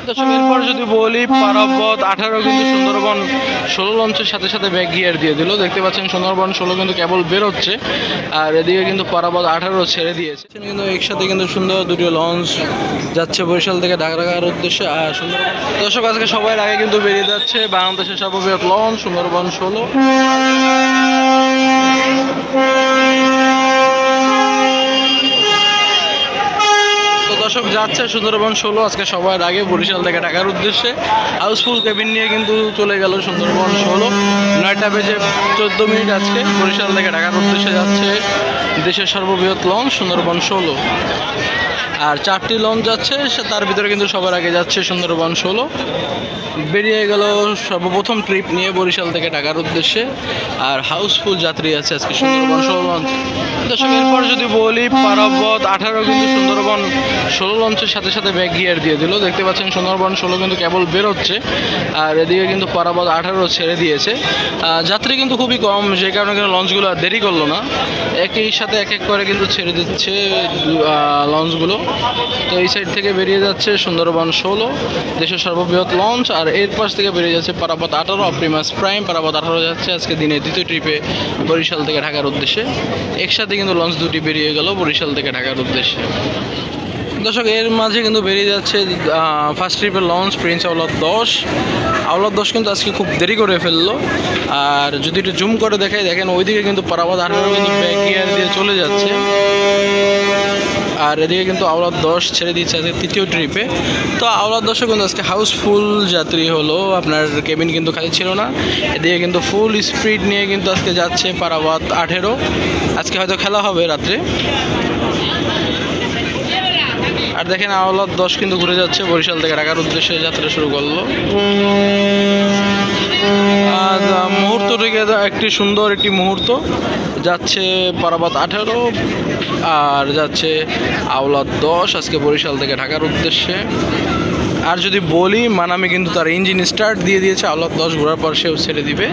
দর্শক এরপর যদি বলি পারাবত 18 কিন্তু সুন্দরবন 16 লঞ্চের সাথে সাথে ব্যাক গিয়ার দিয়ে দিল। দেখতে পাচ্ছেন সুন্দরবন 16 কিন্তু কেবল বেরোচ্ছে, আর এদিকে কিন্তু পারাবত 18 ছেড়ে দিয়েছে। কিন্তু একসাথে কিন্তু সুন্দর দুটো লঞ্চ যাচ্ছে বরিশাল থেকে ঢাকার উদ্দেশ্যে। আর সুন্দরবন দর্শক আজকে সবার আগে কিন্তু বেরিয়ে যাচ্ছে বাংলাদেশের সর্ববৃহৎ লঞ্চ সুন্দরবন 16। দর্শক যাচ্ছে সুন্দরবন 16 আজকে সবার আগে বরিশাল থেকে ঢাকার উদ্দেশ্যে। হাউসফুল কেবিন নিয়ে কিন্তু চলে গেল সুন্দরবন 16। 9টা বেজে 14 মিনিট আজকে বরিশাল থেকে ঢাকার উদ্দেশ্যে যাচ্ছে দেশের সর্ববৃহৎ লঞ্চ সুন্দরবন 16। আর 4টি লঞ্চ যাচ্ছে, তার ভিতরে কিন্তু সবার আগে যাচ্ছে সুন্দরবন 16। বেরিয়ে গেল সর্বপ্রথম ট্রিপ নিয়ে বরিশাল থেকে ঢাকার উদ্দেশ্যে। আর হাউসফুল যাত্রী আছে আজকে সুন্দরবন 16 লঞ্চ। দর্শক এরপর যদি বলি পারাবত 18 কিন্তু সুন্দরবন 16 লঞ্চের সাথে সাথে ব্যাক গিয়ার দিয়ে দিল। দেখতে পাচ্ছেন সুন্দরবন 16 কিন্তু কেবল বেরোচ্ছে, আর এদিকে কিন্তু পারাবত 18 ছেড়ে দিয়েছে। যাত্রী কিন্তু খুবই কম, যে কারণে কিন্তু লঞ্চগুলো দেরি করলো না, একই সাথে এক এক করে কিন্তু ছেড়ে দিচ্ছে লঞ্চগুলো। তো এই সাইড থেকে বেরিয়ে যাচ্ছে সুন্দরবন 16 দেশের সর্ববৃহৎ লঞ্চ, আর এর পাশ থেকে বেরিয়ে যাচ্ছে পারাবত 18 অপ্টিমাস প্রাইম। পারাবত 18 যাচ্ছে আজকে দিনে দ্বিতীয় ট্রিপে বরিশাল থেকে ঢাকার উদ্দেশ্যে। একসাথে কিন্তু লঞ্চ দুটি বেরিয়ে গেল বরিশাল থেকে ঢাকার উদ্দেশ্যে। দর্শক এর মাঝে কিন্তু বেরিয়ে যাচ্ছে ফার্স্ট ট্রিপের লঞ্চ প্রিন্স আওলাদ 10। আওলাদ 10 কিন্তু আজকে খুব দেরি করে ফেললো। আর যদি একটু জুম করে দেখাই, দেখেন ওইদিকে কিন্তু পারাবত 18 কিন্তু ব্যাক গিয়ার দিয়ে চলে যাচ্ছে। আর এদিকে কিন্তু আওলাদ 10 ছেড়ে দিচ্ছে আজকে তৃতীয় ট্রিপে। তো আওলাদ 10 কিন্তু আজকে হাউসফুল যাত্রী হলো, আপনার কেবিন কিন্তু খালি ছিল না। এদিকে কিন্তু ফুল স্পিড নিয়ে কিন্তু আজকে যাচ্ছে পারাবত 18। আজকে হয়তো খেলা হবে রাত্রে। আর দেখেন আওলাদ 10 কিন্তু ঘুরে যাচ্ছে বরিশাল থেকে ঢাকার উদ্দেশ্যে যাত্রা শুরু করলো। আর মুহূর্ত থেকে একটি সুন্দর একটি মুহূর্ত যাচ্ছে পারাবত 18 আর যাচ্ছে আওলাদ 10 আজকে বরিশাল থেকে ঢাকার উদ্দেশ্যে। আর যদি বলি মানামি কিন্তু তার ইঞ্জিন স্টার্ট দিয়ে দিয়েছে, আওলাদ 10 ঘোরার পর সেও ছেড়ে দিবে।